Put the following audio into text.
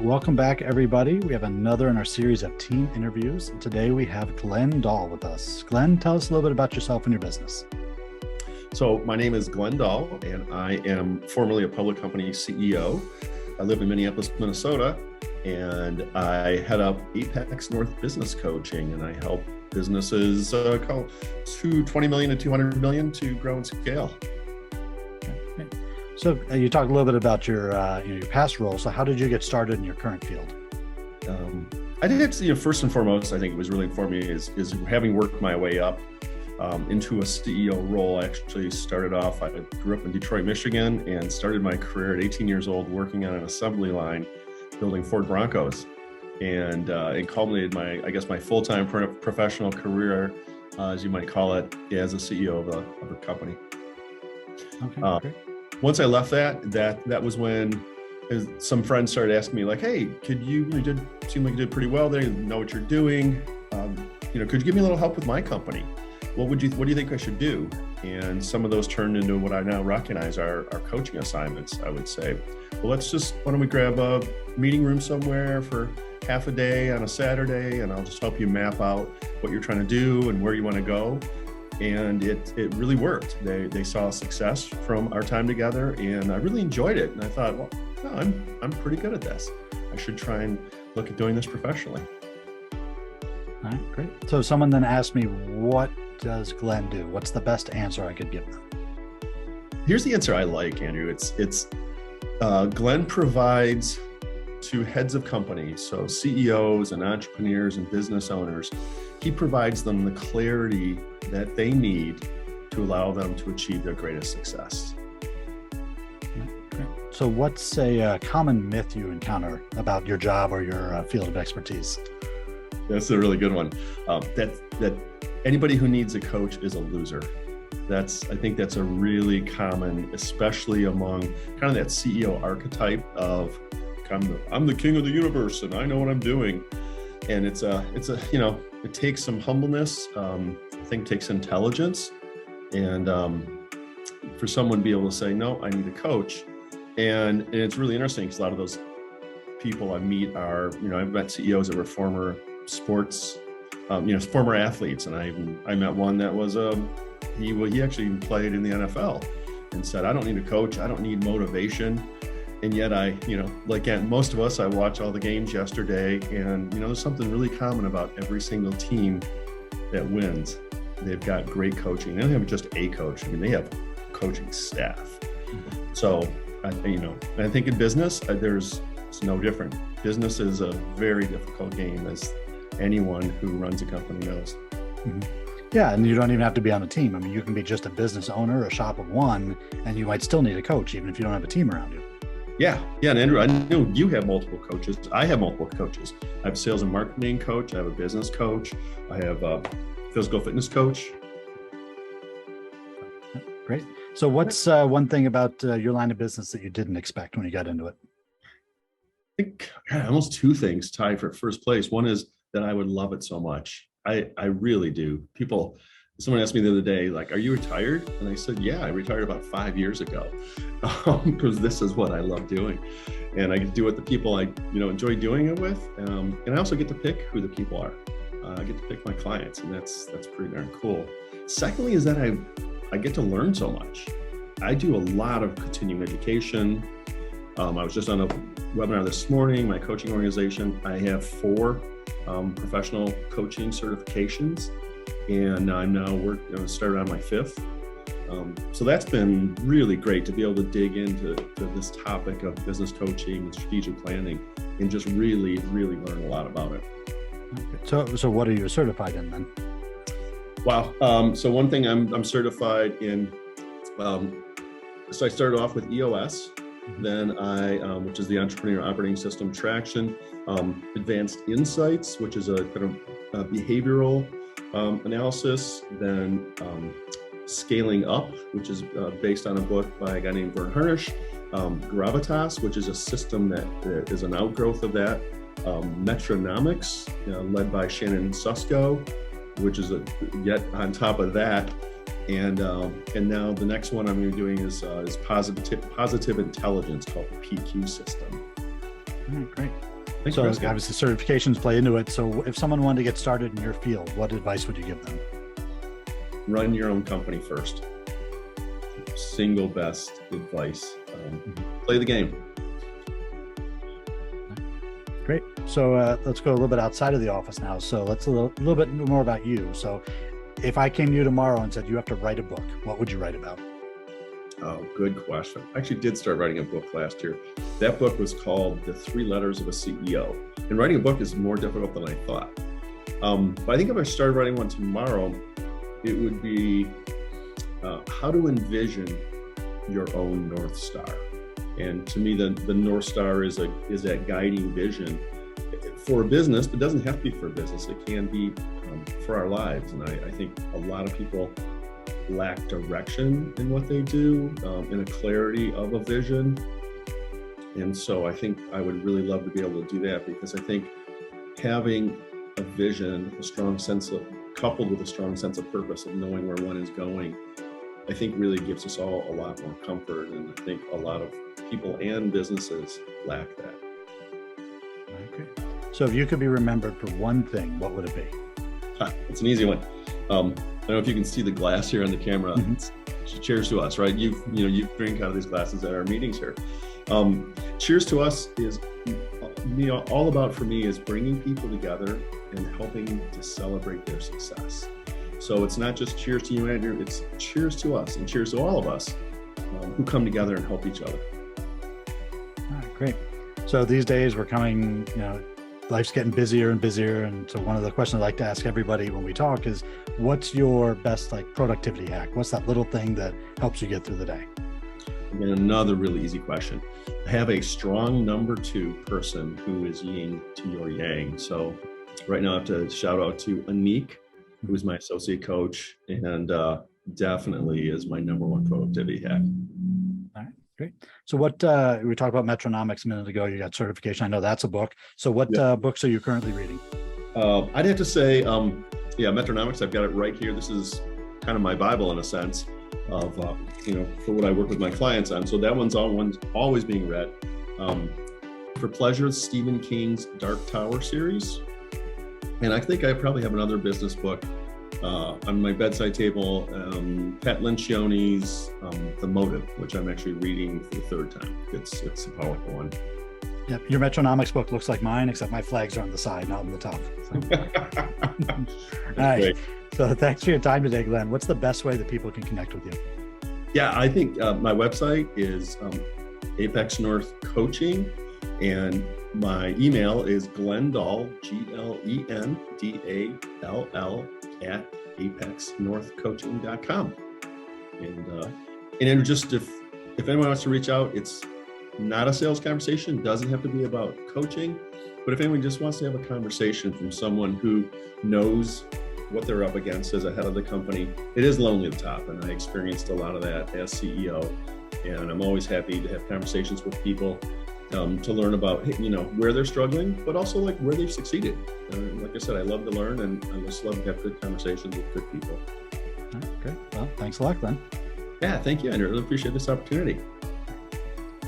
Welcome back, everybody. We have another in our series of team interviews. And today we have Glen Dall with us. Glen, tell us a little bit about yourself and your business. So my name is Glen Dall, and I am formerly a public company CEO. I live in Minneapolis, Minnesota, and I head up Apex North Business Coaching, and I help businesses call to 20 million to 200 million to grow and scale. Okay. So you talked a little bit about your past role. So how did you get started in your current field? I think first and foremost, I think it was really for me is having worked my way up into a CEO role. I actually started off, I grew up in Detroit, Michigan, and started my career at 18 years old working on an assembly line building Ford Broncos. And it culminated my full-time professional career, as you might call it, as a CEO of a company. Okay, great. Once I left that was when some friends started asking me like, hey, seem like you did pretty well there, you know what you're doing. Could you give me a little help with my company? What do you think I should do? And some of those turned into what I now recognize are coaching assignments, I would say. Well, why don't we grab a meeting room somewhere for half a day on a Saturday, and I'll just help you map out what you're trying to do and where you want to go. And it really worked. They saw success from our time together, and I really enjoyed it. And I thought, well, no, I'm pretty good at this. I should try and look at doing this professionally. All right, great. So someone then asked me, what does Glen do? What's the best answer I could give them? Here's the answer I like, Andrew. It's Glen provides to heads of companies, so CEOs and entrepreneurs and business owners. He provides them the clarity that they need to allow them to achieve their greatest success. Okay. So what's a common myth you encounter about your job or your field of expertise? That's a really good one. That anybody who needs a coach is a loser. I think that's a really common, especially among kind of that CEO archetype of I'm the king of the universe and I know what I'm doing. And it takes some humbleness. I think takes intelligence, and for someone to be able to say, no, I need a coach. And it's really interesting because a lot of those people I meet are, I've met CEOs that were former sports, former athletes. And I met one that was, he actually played in the NFL and said, I don't need a coach. I don't need motivation. And yet like most of us, I watch all the games yesterday, and there's something really common about every single team that wins. They've got great coaching. They don't have just a coach. They have coaching staff. So, I think in business, it's no different. Business is a very difficult game, as anyone who runs a company knows. Mm-hmm. Yeah, and you don't even have to be on a team. You can be just a business owner, a shop of one, and you might still need a coach, even if you don't have a team around you. Yeah. And Andrew, I know you have multiple coaches. I have multiple coaches. I have a sales and marketing coach. I have a business coach. I have a physical fitness coach. Great. So what's one thing about your line of business that you didn't expect when you got into it? I think almost two things tie for first place. One is that I would love it so much. I really do. Someone asked me the other day, like, are you retired? And I said, yeah, I retired about 5 years ago, because this is what I love doing. And I get to do it with the people I enjoy doing it with. And I also get to pick who the people are. I get to pick my clients, and that's pretty darn cool. Secondly is that I get to learn so much. I do a lot of continuing education. I was just on a webinar this morning, my coaching organization. I have 4 professional coaching certifications, and I'm now started on my 5th. So that's been really great to be able to dig into this topic of business coaching and strategic planning, and just really, really learn a lot about it. Okay. So what are you certified in then? Wow. So one thing I'm certified in, so I started off with EOS, then which is the Entrepreneur Operating System Traction, Advanced Insights, which is a kind of behavioral analysis, then Scaling Up, which is based on a book by a guy named Vern Harnish, Gravitas, which is a system that is an outgrowth of that, Metronomics, led by Shannon Susko, which is yet on top of that. And now the next one I'm going to be doing is positive intelligence, called the PQ system. Great. Thanks So for asking. obviously certifications play into it. So if someone wanted to get started in your field, what advice would you give them? Run your own company first. Single best advice. Play the game. Great. So let's go a little bit outside of the office now. So let's a little bit more about you. So if I came to you tomorrow and said you have to write a book, what would you write about? Oh, good question. I actually did start writing a book last year. That book was called The 3 Letters of a CEO. And writing a book is more difficult than I thought. But I think if I started writing one tomorrow, it would be how to envision your own North Star. And to me, the North Star is that guiding vision for a business, but it doesn't have to be for a business. It can be for our lives. And I think a lot of people lack direction in what they do, and a clarity of a vision. And so I think I would really love to be able to do that, because I think having a vision, coupled with a strong sense of purpose of knowing where one is going, I think really gives us all a lot more comfort. And I think a lot of people and businesses lack that. Okay. So if you could be remembered for one thing, what would it be? It's an easy one. I don't know if you can see the glass here on the camera. Cheers to us, right? You drink out of these glasses at our meetings here. Cheers to us is all about, for me, is bringing people together and helping to celebrate their success. So it's not just cheers to you, Andrew, it's cheers to us and cheers to all of us who come together and help each other. All right, great. So these days we're coming, life's getting busier and busier. And so one of the questions I like to ask everybody when we talk is, what's your best productivity hack? What's that little thing that helps you get through the day? And another really easy question. Have a strong number 2 person who is yin to your yang. So right now I have to shout out to Anik, who is my associate coach, and definitely is my number 1 productivity hack. All right, great. So we talked about metronomics a minute ago. You got certification. I know that's a book. So what books are you currently reading? I'd have to say, metronomics, I've got it right here. This is kind of my Bible in a sense of, for what I work with my clients on. So that one's always being read. For pleasure, Stephen King's Dark Tower series. And I think I probably have another business book on my bedside table, Pat Lencioni's The Motive, which I'm actually reading for the 3rd time. It's a powerful one. Yep. Your metronomics book looks like mine, except my flags are on the side, not on the top. So. All right. Great. So thanks for your time today, Glenn. What's the best way that people can connect with you? Yeah, I think my website is Apex North Coaching, and my email is Glen Dall, GLENDALL @apexnorthcoaching.com. And just if anyone wants to reach out, it's not a sales conversation, doesn't have to be about coaching, but if anyone just wants to have a conversation from someone who knows what they're up against as a head of the company, it is lonely at the top, and I experienced a lot of that as CEO, and I'm always happy to have conversations with people to learn about where they're struggling, but also where they've succeeded. Like I said, I love to learn, and I just love to have good conversations with good people. All right, great. Well, thanks a lot, Glenn. Yeah, thank you, Andrew. I really appreciate this opportunity.